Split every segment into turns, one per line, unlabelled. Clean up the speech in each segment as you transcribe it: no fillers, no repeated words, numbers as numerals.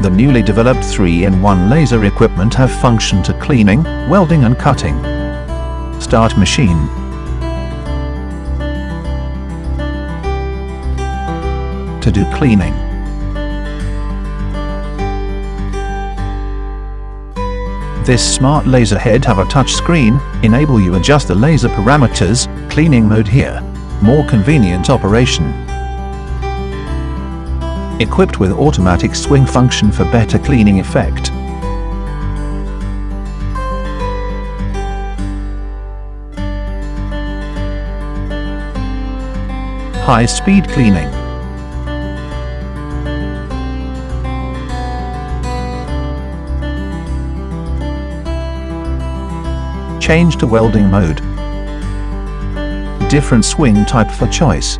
The newly developed 3-in-1 laser equipment have function to cleaning, welding and cutting. Start machine. To do cleaning. This smart laser head have a touch screen, enable you adjust the laser parameters, cleaning mode here. More convenient operation. Equipped with automatic swing function for better cleaning effect. High-speed cleaning. Change to welding mode. Different swing type for choice.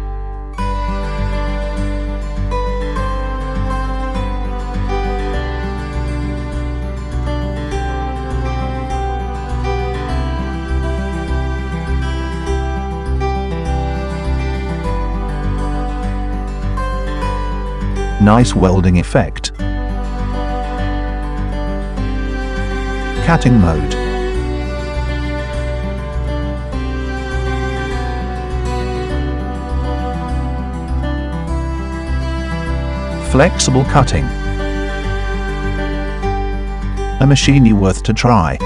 Nice welding effect. Cutting mode. Flexible cutting. A machine worth to try.